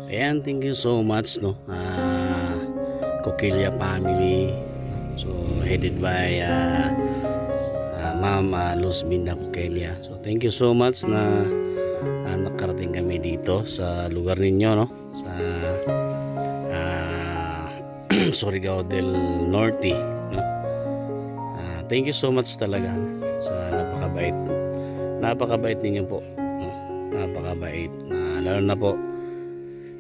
Ayan, thank you so much, no. Coquilla family. So, headed by Ma'am Luz Minda Coquilla. So, thank you so much na nakarating kami dito sa lugar ninyo, no. Sa Surigao del Norte, no. Thank you so much talaga sa napakabait ninyo po, no? Napakabait, lalo na po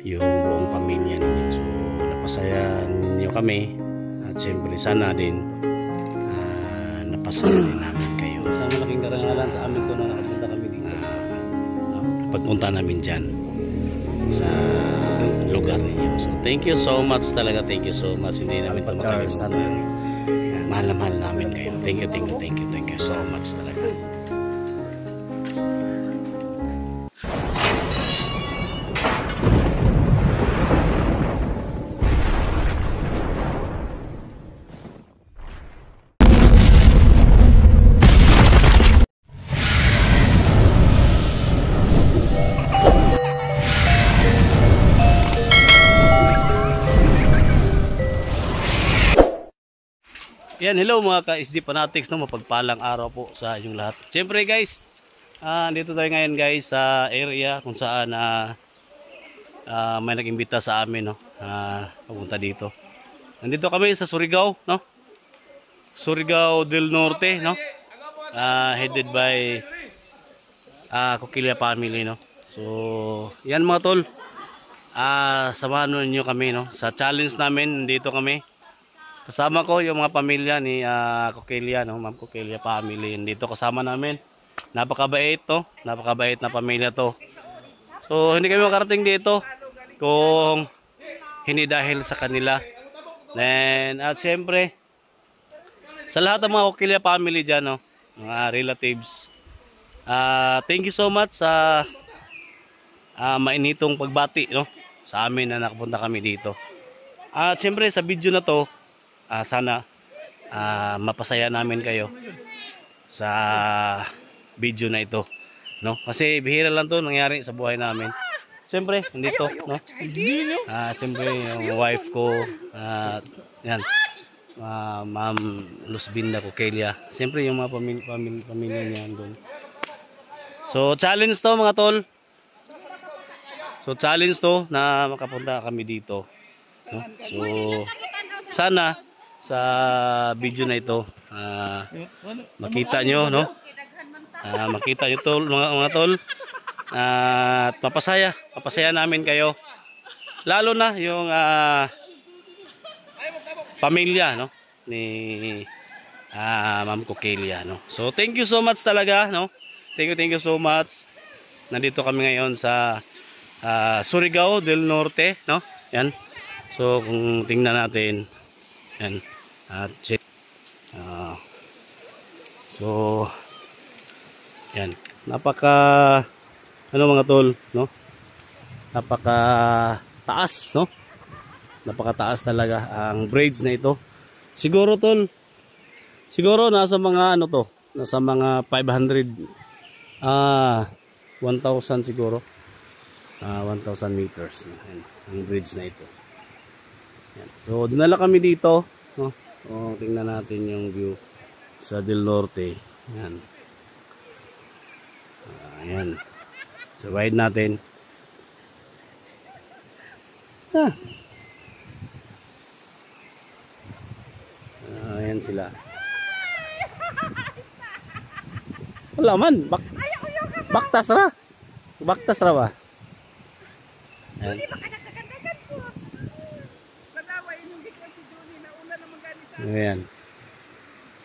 yung buong pamilya ninyo. So napasaya ninyo kami at siyempre sana din napasaya din namin kayo. Sa malaking karangalan sa amin ko na nakapunta kami dito, pagpunta namin dyan sa lugar ninyo. So thank you so much talaga, thank you so much. Hindi namin ito makalimutan. Mahal na mahal namin kayo. Thank you so much talaga. Yan, hello mga ka-SD Fanatics, no? Mapagpalang araw po sa inyong lahat. Siyempre guys, dito tayo ngayon guys sa area kung saan may nag-imbita sa amin, no? Pumunta dito. Nandito kami sa Surigao, no? Surigao del Norte, no? Headed by Coquilla family, no? So, yan mga tol. Samahan niyo kami, no? Sa challenge namin, dito kami. Kasama ko yung mga pamilya ni Coquilla, no? Ma'am Coquilla family. Dito kasama namin. Napakabait to. Napakabait na pamilya to. So, hindi kami makarating dito kung hindi dahil sa kanila. Then, at syempre, sa lahat ng mga Coquilla family dyan, no? Mga relatives. Thank you so much sa mainitong pagbati, no? Sa amin na nakapunta kami dito. At syempre, sa video na to, sana mapasaya namin kayo sa video na ito, no? Kasi bihira lang to nangyari sa buhay namin. Siyempre, hindi to, no? Siyempre, yung wife ko, yan, Ma'am Luz Minda Coquilla. Siyempre, yung mga pamilya niya doon. So, challenge to mga tol. So, challenge to na makapunta kami dito, no? So, sana sa video na ito makita nyo, no? Makita nyo tol, mga tol, at mapasaya namin kayo, lalo na yung pamilya, no, ni Ma'am Coquilla, no? So thank you so much talaga, no? Thank you so much. Nandito kami ngayon sa Surigao del Norte, no? Yan. So kung tingnan natin, yan. At so yan, napaka mga tol, no? Napaka taas, no? Napaka taas talaga ang bridge na ito. Siguro tol, siguro nasa mga to, nasa mga 500 1,000 siguro. 1,000 meters, yan, ang bridge na ito. Yan. So dinala kami dito, no? O, tingnan natin yung view sa Del Norte. Yan. Ayan. So ride natin. Ayan sila. Wala man. Baktas ra. Baktas ra ba? Ayan. Ayan.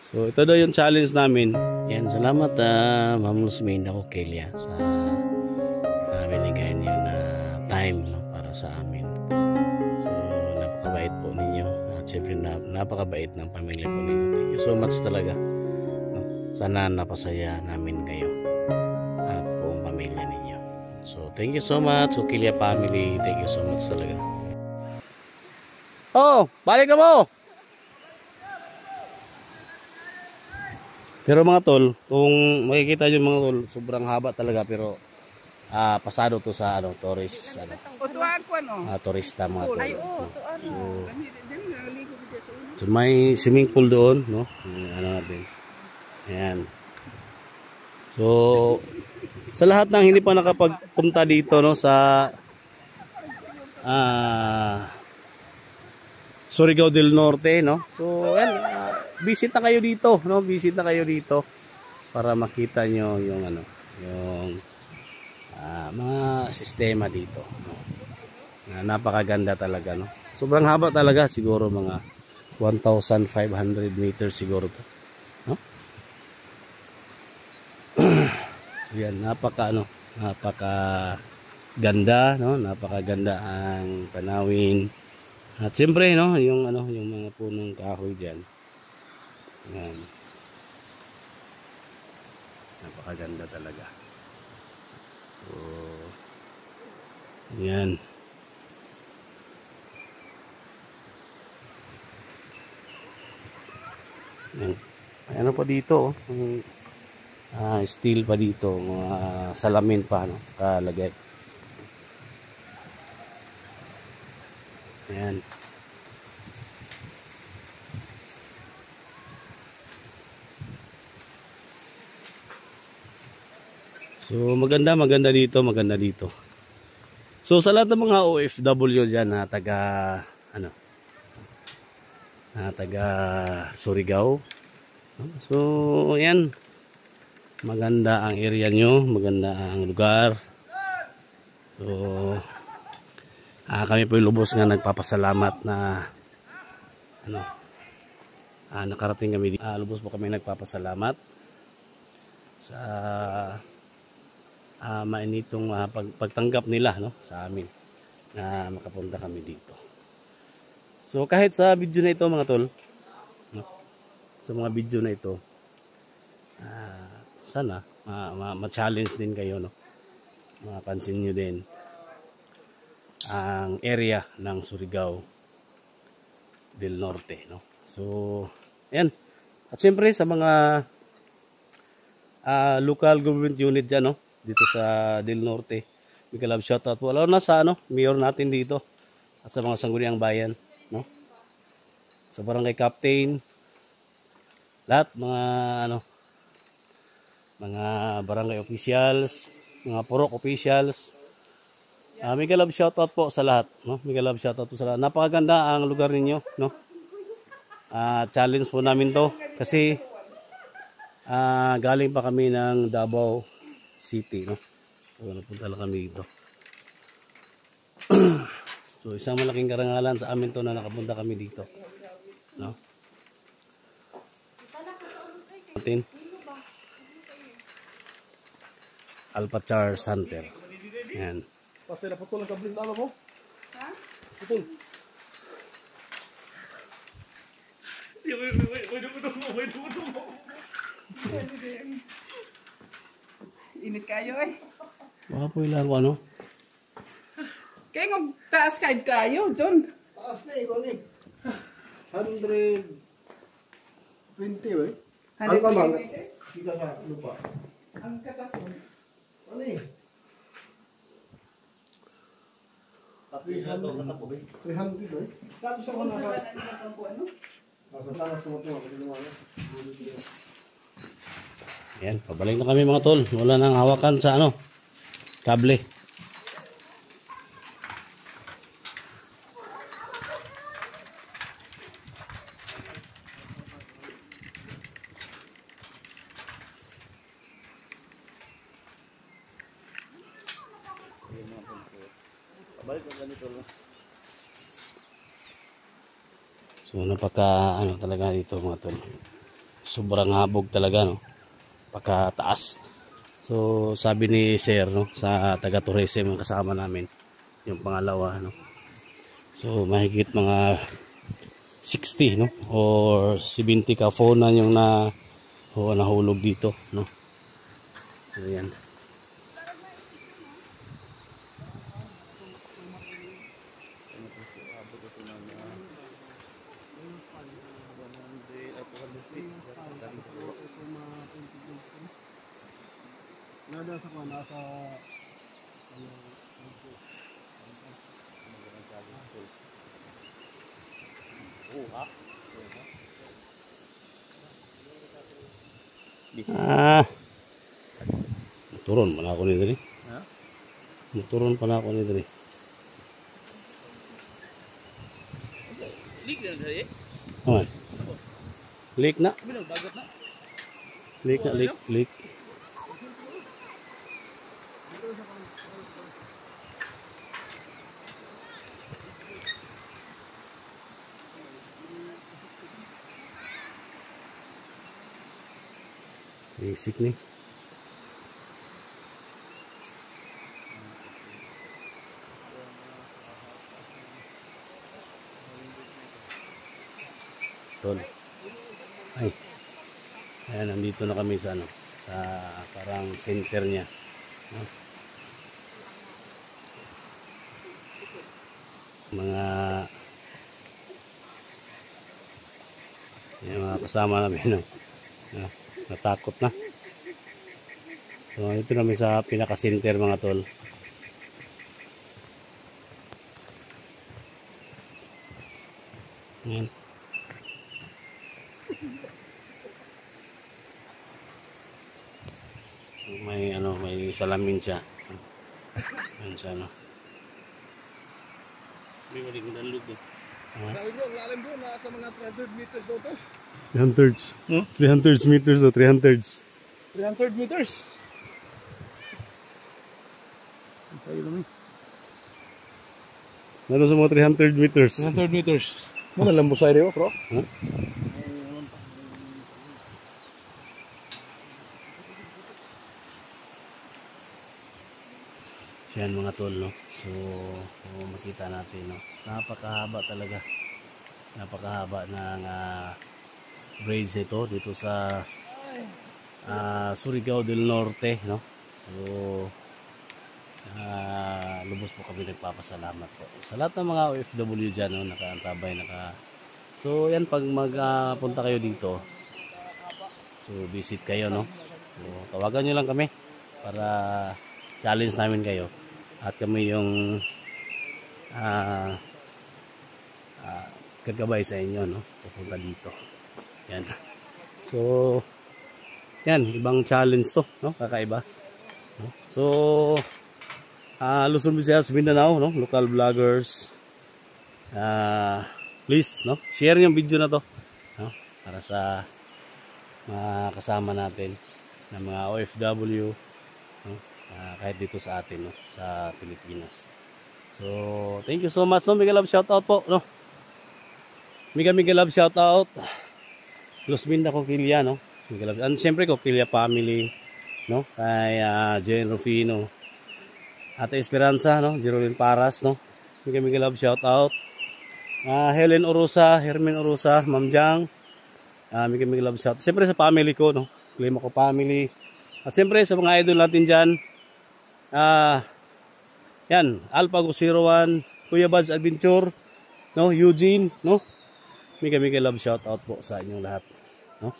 So ito daw yung challenge namin. Yan, salamat Ma'am Luz Minda Coquilla sa binigay niyo na time, no, para sa amin. So napakabait po ninyo at siyempre napakabait ng pamilya po ninyo. Thank you so much talaga, no? Sana napasaya namin kayo at buong pamilya ninyo. So thank you so much Coquilla family. Thank you so much talaga. Oh, balik ka mo! Pero mga tol, kung makikita nyo mga tol, sobrang haba talaga, pero pasado to sa ano, tourist, ano, turista mga tol. So may swimming pool doon, no? Ano natin. Ayan. So sa lahat ng hindi pa nakapagpunta dito, no, sa Surigao del Norte, no? So ayan, visit na kayo dito, no? Visit na kayo dito para makita nyo yung ano, yung mga sistema dito, no? Napakaganda talaga, no? Sobrang haba talaga, siguro mga 1,500 meters siguro to, no? Yan, napaka ganda, no? Napakaganda ang tanawin. At siyempre, no, yung ano, yung mga punong kahoy diyan. Yan. Napakaganda talaga. So, yan. Yan. May ano pa dito, steel pa dito, mga salamin pa, no, kalagay. Ayan. So maganda dito, maganda dito. So sa lahat ng mga OFW diyan na taga Surigao. So ayan. Maganda ang area nyo, maganda ang lugar. So kami po lubos nga nagpapasalamat na nakarating kami dito. Lubos po kami nagpapasalamat sa mainitong pagtanggap nila, no, sa amin na makapunta kami dito. So kahit sa video na ito mga tol, no, sa mga video na ito, sana ma-challenge din kayo, no, mapansin nyo din ang area ng Surigao del Norte, no. So ayan, at siyempre sa mga local government unit dyan, no, dito sa Del Norte, big love shoutout po lalo na sa mayor natin dito at sa mga sangguniang bayan, no, sa barangay captain, lahat mga barangay officials, mga purok officials, mega love shoutout po sa lahat, no, mega love shoutout po sa lahat. Napakaganda ang lugar ninyo, no. Challenge po namin to kasi galing pa kami ng Davao City, no. So napunta lang kami dito. So isang malaking karangalan sa amin to na nakapunta kami dito, no. Natin Alpachar Center. Yan. Pati na putol ang kabling alam mo? Ha? Putol. Init kayo eh. Baka po ilang ko, ano? Kaya kung taas kahit kayo, John. Taas na eh, kung 120 eh. Ang kamang, hindi sa lupa. Ang katason. Ano eh? 300 eh. Tapos ako nasa taas mo. Yan, pabalik na kami mga tol. Wala nang hawakan sa kable. So napaka talaga dito mga tol. Sobrang habog talaga, no. Pagkataas. So sabi ni Sir, no, sa taga tourism ang kasama namin, yung pangalawa, no. So mahigit mga 60, no, or 70 ka phone na yung nahulog dito, no. So yan. Nasa Turun pa na ako nito ni. Ha? Turun pa na ako nito ni. Leak na dali. Aman. Leak na. Bilang dagat na. Leak na, leak. Basic ni. Tol. Ay. Ayan, nandito na kami sa ano, sa parang center niya. No? Mga kasama namin, no? Natakot na. So, ito namin sa pinaka-center, mga tol. Ayan. May salamin siya. Ayan siya, no? May maling nalog, eh. Sabi mo, ang lalim doon, nasa mga 300 meters daw to. 300. 300 meters o 300. 300 meters. Ang tayo naman. Meron sa mga 300 meters. 300 meters. Mana lang mo sa area, bro? Huh? Yan mga tol, no? So makita natin, no? Napakahaba talaga. Napakahaba ng braids ito dito sa Surigao del Norte, no? So lubos po kami nagpapasalamat po sa lahat ng mga OFW dyan, no? Nakaantabay, so yan, pag magpunta kayo dito, so visit kayo, no? So tawagan nyo lang kami para challenge namin kayo at kami yung gagabay sa inyo, no? Pupunta dito. Yan. So yan, ibang challenge to, no? Kakaiba, no? So Luzon, Visayas, Mindanao, no? Local vloggers, please, no? Share yung video na to, no? Para sa mga kasama natin na mga OFW, no? Kahit dito sa atin, no? Sa Pilipinas. So thank you so much, no? Mega love shout out po, no? Mega love shout out Luzminda Coquilla, no? Mega love, and siyempre Coquilla family, no? Kay Jen Rufino, Ate Esperanza, no? Jerolyn Paras, no? Mega love shout out Helen Orosa, Hermin Orosa, Ma'am Jang, mega love shout out siyempre sa family ko, no? Klima ko family, at siyempre sa mga idol natin dyan, yan, Alpha 01, Kuya Buds Adventure, no? Eugene, no? Mega love shout out po sa inyong lahat, no?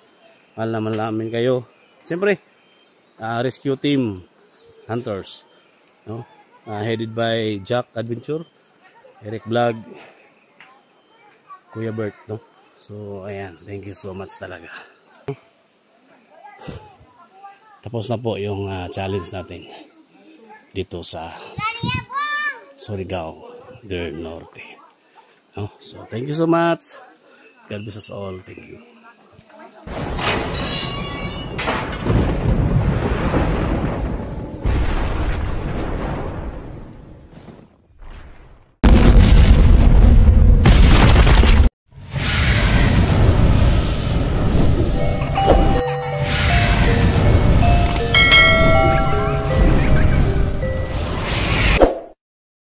Mahal naman namin kayo. Siyempre, Rescue Team Hunters, no? Headed by Jack Adventure, Eric Vlog, Kuya Bert, no? So ayan, thank you so much talaga. Tapos na po yung challenge natin dito sa Surigao del Norte, no? So thank you so much. God bless us all. Thank you.